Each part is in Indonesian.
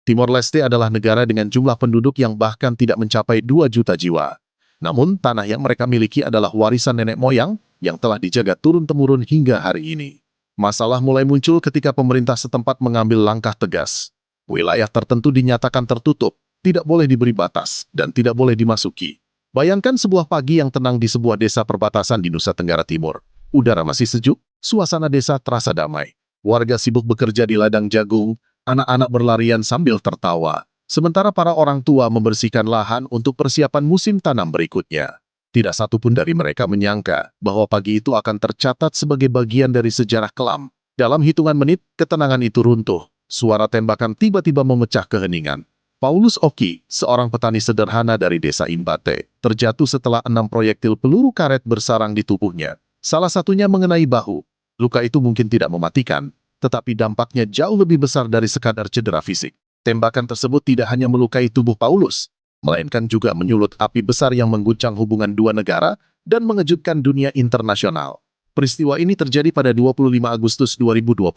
Timor Leste adalah negara dengan jumlah penduduk yang bahkan tidak mencapai 2 juta jiwa. Namun, tanah yang mereka miliki adalah warisan nenek moyang yang telah dijaga turun-temurun hingga hari ini. Masalah mulai muncul ketika pemerintah setempat mengambil langkah tegas. Wilayah tertentu dinyatakan tertutup, tidak boleh diberi batas, dan tidak boleh dimasuki. Bayangkan sebuah pagi yang tenang di sebuah desa perbatasan di Nusa Tenggara Timur. Udara masih sejuk, suasana desa terasa damai. Warga sibuk bekerja di ladang jagung, anak-anak berlarian sambil tertawa. Sementara para orang tua membersihkan lahan untuk persiapan musim tanam berikutnya. Tidak satu pun dari mereka menyangka bahwa pagi itu akan tercatat sebagai bagian dari sejarah kelam. Dalam hitungan menit, ketenangan itu runtuh. Suara tembakan tiba-tiba memecah keheningan. Paulus Oki, seorang petani sederhana dari desa Imbate, terjatuh setelah 6 proyektil peluru karet bersarang di tubuhnya. Salah satunya mengenai bahu. Luka itu mungkin tidak mematikan, tetapi dampaknya jauh lebih besar dari sekadar cedera fisik. Tembakan tersebut tidak hanya melukai tubuh Paulus, melainkan juga menyulut api besar yang mengguncang hubungan dua negara dan mengejutkan dunia internasional. Peristiwa ini terjadi pada 25 Agustus 2025.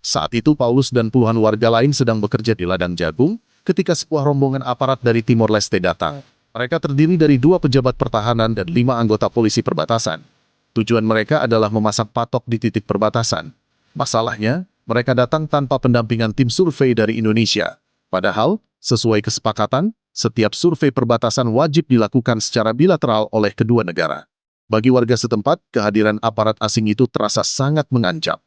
Saat itu Paulus dan puluhan warga lain sedang bekerja di ladang jagung ketika sebuah rombongan aparat dari Timor Leste datang. Mereka terdiri dari 2 pejabat pertahanan dan 5 anggota polisi perbatasan. Tujuan mereka adalah memasang patok di titik perbatasan. Masalahnya, mereka datang tanpa pendampingan tim survei dari Indonesia. Padahal, sesuai kesepakatan, setiap survei perbatasan wajib dilakukan secara bilateral oleh kedua negara. Bagi warga setempat, kehadiran aparat asing itu terasa sangat mengancam.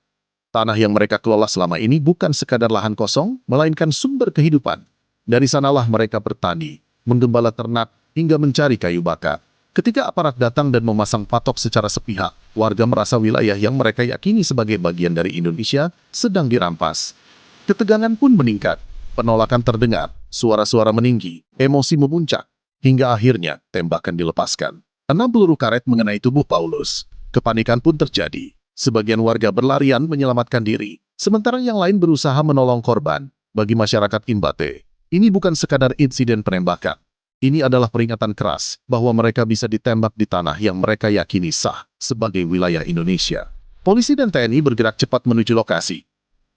Tanah yang mereka kelola selama ini bukan sekadar lahan kosong, melainkan sumber kehidupan. Dari sanalah mereka bertani, menggembala ternak, hingga mencari kayu bakar. Ketika aparat datang dan memasang patok secara sepihak, warga merasa wilayah yang mereka yakini sebagai bagian dari Indonesia sedang dirampas. Ketegangan pun meningkat, penolakan terdengar, suara-suara meninggi, emosi memuncak, hingga akhirnya tembakan dilepaskan. 6 peluru karet mengenai tubuh Paulus. Kepanikan pun terjadi. Sebagian warga berlarian menyelamatkan diri, sementara yang lain berusaha menolong korban. Bagi masyarakat Imbate, ini bukan sekadar insiden penembakan. Ini adalah peringatan keras bahwa mereka bisa ditembak di tanah yang mereka yakini sah sebagai wilayah Indonesia. Polisi dan TNI bergerak cepat menuju lokasi.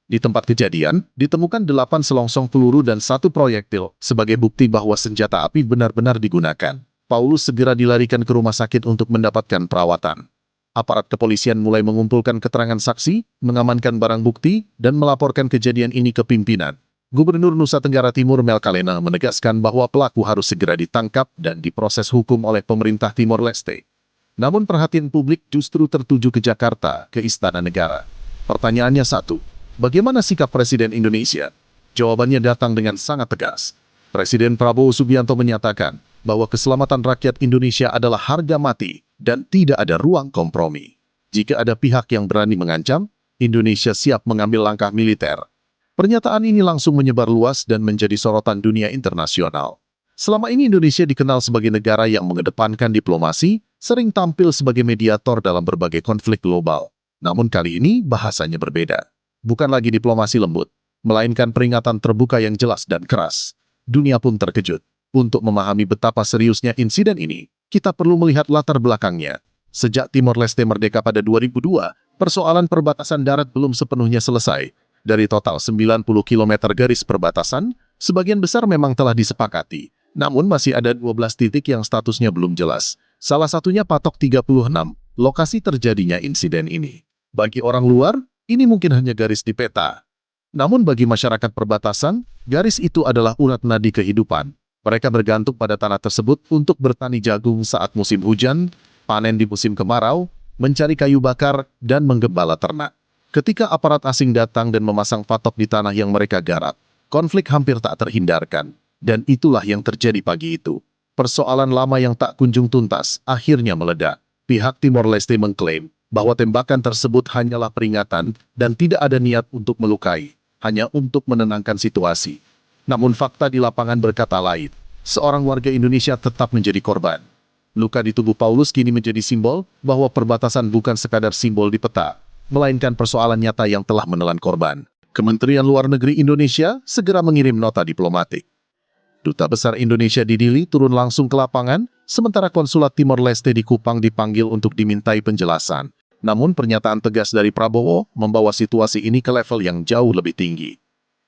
Di tempat kejadian, ditemukan 8 selongsong peluru dan 1 proyektil sebagai bukti bahwa senjata api benar-benar digunakan. Paulus segera dilarikan ke rumah sakit untuk mendapatkan perawatan. Aparat kepolisian mulai mengumpulkan keterangan saksi, mengamankan barang bukti, dan melaporkan kejadian ini ke pimpinan. Gubernur Nusa Tenggara Timur Mel Kalena menegaskan bahwa pelaku harus segera ditangkap dan diproses hukum oleh pemerintah Timor Leste. Namun perhatian publik justru tertuju ke Jakarta, ke Istana Negara. Pertanyaannya satu, bagaimana sikap Presiden Indonesia? Jawabannya datang dengan sangat tegas. Presiden Prabowo Subianto menyatakan bahwa keselamatan rakyat Indonesia adalah harga mati dan tidak ada ruang kompromi. Jika ada pihak yang berani mengancam, Indonesia siap mengambil langkah militer. Pernyataan ini langsung menyebar luas dan menjadi sorotan dunia internasional. Selama ini Indonesia dikenal sebagai negara yang mengedepankan diplomasi, sering tampil sebagai mediator dalam berbagai konflik global. Namun kali ini bahasanya berbeda. Bukan lagi diplomasi lembut, melainkan peringatan terbuka yang jelas dan keras. Dunia pun terkejut. Untuk memahami betapa seriusnya insiden ini, kita perlu melihat latar belakangnya. Sejak Timor Leste merdeka pada 2002, persoalan perbatasan darat belum sepenuhnya selesai. Dari total 90 km garis perbatasan, sebagian besar memang telah disepakati. Namun masih ada 12 titik yang statusnya belum jelas. Salah satunya Patok 36, lokasi terjadinya insiden ini. Bagi orang luar, ini mungkin hanya garis di peta. Namun bagi masyarakat perbatasan, garis itu adalah urat nadi kehidupan. Mereka bergantung pada tanah tersebut untuk bertani jagung saat musim hujan, panen di musim kemarau, mencari kayu bakar, dan menggembala ternak. Ketika aparat asing datang dan memasang patok di tanah yang mereka garap, konflik hampir tak terhindarkan. Dan itulah yang terjadi pagi itu. Persoalan lama yang tak kunjung tuntas akhirnya meledak. Pihak Timor Leste mengklaim bahwa tembakan tersebut hanyalah peringatan dan tidak ada niat untuk melukai, hanya untuk menenangkan situasi. Namun fakta di lapangan berkata lain. Seorang warga Indonesia tetap menjadi korban. Luka di tubuh Paulus kini menjadi simbol bahwa perbatasan bukan sekadar simbol di peta, melainkan persoalan nyata yang telah menelan korban. Kementerian Luar Negeri Indonesia segera mengirim nota diplomatik. Duta Besar Indonesia di Dili turun langsung ke lapangan, sementara Konsulat Timor Leste di Kupang dipanggil untuk dimintai penjelasan. Namun pernyataan tegas dari Prabowo membawa situasi ini ke level yang jauh lebih tinggi.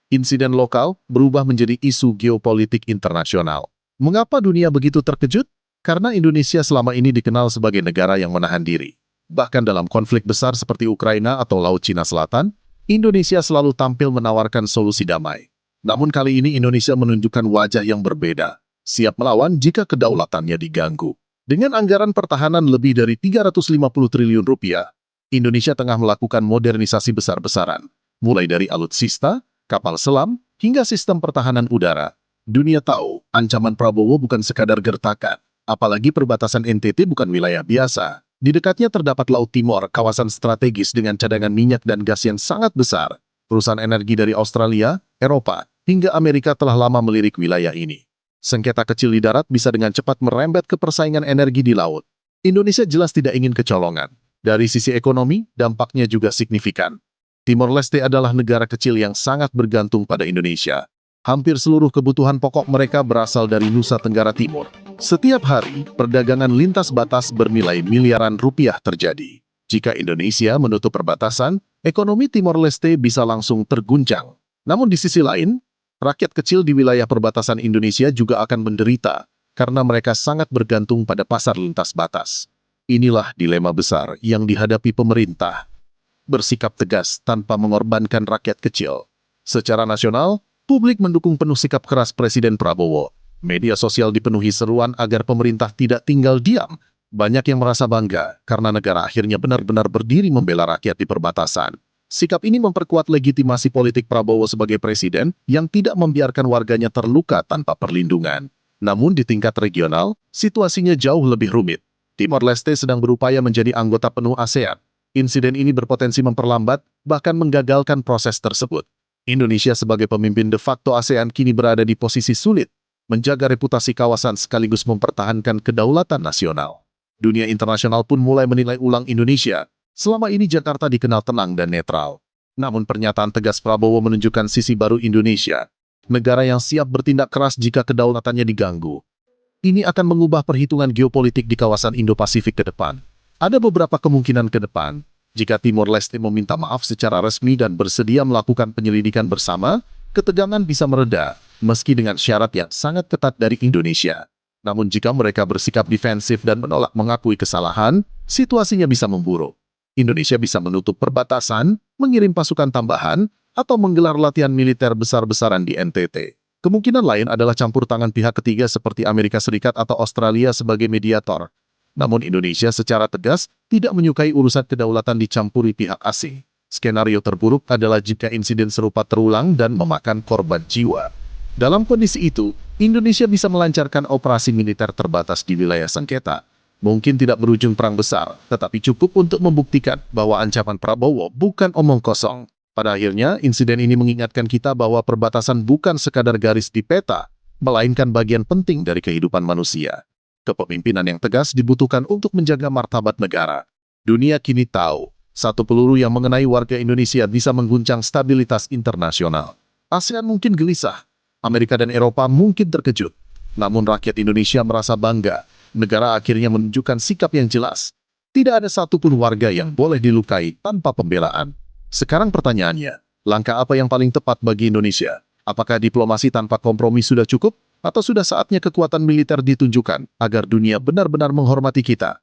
Insiden lokal berubah menjadi isu geopolitik internasional. Mengapa dunia begitu terkejut? Karena Indonesia selama ini dikenal sebagai negara yang menahan diri. Bahkan dalam konflik besar seperti Ukraina atau Laut Cina Selatan, Indonesia selalu tampil menawarkan solusi damai. Namun kali ini Indonesia menunjukkan wajah yang berbeda, siap melawan jika kedaulatannya diganggu. Dengan anggaran pertahanan lebih dari 350 triliun rupiah, Indonesia tengah melakukan modernisasi besar-besaran, mulai dari alutsista, kapal selam, hingga sistem pertahanan udara. Dunia tahu, ancaman Prabowo bukan sekadar gertakan, apalagi perbatasan NTT bukan wilayah biasa. Di dekatnya terdapat Laut Timor, kawasan strategis dengan cadangan minyak dan gas yang sangat besar. Perusahaan energi dari Australia, Eropa, hingga Amerika telah lama melirik wilayah ini. Sengketa kecil di darat bisa dengan cepat merembet ke persaingan energi di laut. Indonesia jelas tidak ingin kecolongan. Dari sisi ekonomi, dampaknya juga signifikan. Timor Leste adalah negara kecil yang sangat bergantung pada Indonesia. Hampir seluruh kebutuhan pokok mereka berasal dari Nusa Tenggara Timur. Setiap hari, perdagangan lintas batas bernilai miliaran rupiah terjadi. Jika Indonesia menutup perbatasan, ekonomi Timor Leste bisa langsung terguncang. Namun di sisi lain, rakyat kecil di wilayah perbatasan Indonesia juga akan menderita karena mereka sangat bergantung pada pasar lintas batas. Inilah dilema besar yang dihadapi pemerintah. Bersikap tegas tanpa mengorbankan rakyat kecil. Secara nasional, publik mendukung penuh sikap keras Presiden Prabowo. Media sosial dipenuhi seruan agar pemerintah tidak tinggal diam. Banyak yang merasa bangga karena negara akhirnya benar-benar berdiri membela rakyat di perbatasan. Sikap ini memperkuat legitimasi politik Prabowo sebagai presiden yang tidak membiarkan warganya terluka tanpa perlindungan. Namun di tingkat regional, situasinya jauh lebih rumit. Timor Leste sedang berupaya menjadi anggota penuh ASEAN. Insiden ini berpotensi memperlambat, bahkan menggagalkan proses tersebut. Indonesia sebagai pemimpin de facto ASEAN kini berada di posisi sulit, menjaga reputasi kawasan sekaligus mempertahankan kedaulatan nasional. Dunia internasional pun mulai menilai ulang Indonesia. Selama ini Jakarta dikenal tenang dan netral. Namun pernyataan tegas Prabowo menunjukkan sisi baru Indonesia, negara yang siap bertindak keras jika kedaulatannya diganggu. Ini akan mengubah perhitungan geopolitik di kawasan Indo-Pasifik ke depan. Ada beberapa kemungkinan ke depan, jika Timor Leste meminta maaf secara resmi dan bersedia melakukan penyelidikan bersama, ketegangan bisa mereda, meski dengan syarat yang sangat ketat dari Indonesia. Namun jika mereka bersikap defensif dan menolak mengakui kesalahan, situasinya bisa memburuk. Indonesia bisa menutup perbatasan, mengirim pasukan tambahan, atau menggelar latihan militer besar-besaran di NTT. Kemungkinan lain adalah campur tangan pihak ketiga seperti Amerika Serikat atau Australia sebagai mediator. Namun Indonesia secara tegas tidak menyukai urusan kedaulatan dicampuri pihak asing. Skenario terburuk adalah jika insiden serupa terulang dan memakan korban jiwa. Dalam kondisi itu, Indonesia bisa melancarkan operasi militer terbatas di wilayah sengketa. Mungkin tidak berujung perang besar, tetapi cukup untuk membuktikan bahwa ancaman Prabowo bukan omong kosong. Pada akhirnya, insiden ini mengingatkan kita bahwa perbatasan bukan sekadar garis di peta, melainkan bagian penting dari kehidupan manusia. Kepemimpinan yang tegas dibutuhkan untuk menjaga martabat negara. Dunia kini tahu, satu peluru yang mengenai warga Indonesia bisa mengguncang stabilitas internasional. ASEAN mungkin gelisah, Amerika dan Eropa mungkin terkejut. Namun rakyat Indonesia merasa bangga, negara akhirnya menunjukkan sikap yang jelas. Tidak ada satupun warga yang boleh dilukai tanpa pembelaan. Sekarang pertanyaannya, langkah apa yang paling tepat bagi Indonesia? Apakah diplomasi tanpa kompromi sudah cukup? Atau sudah saatnya kekuatan militer ditunjukkan agar dunia benar-benar menghormati kita?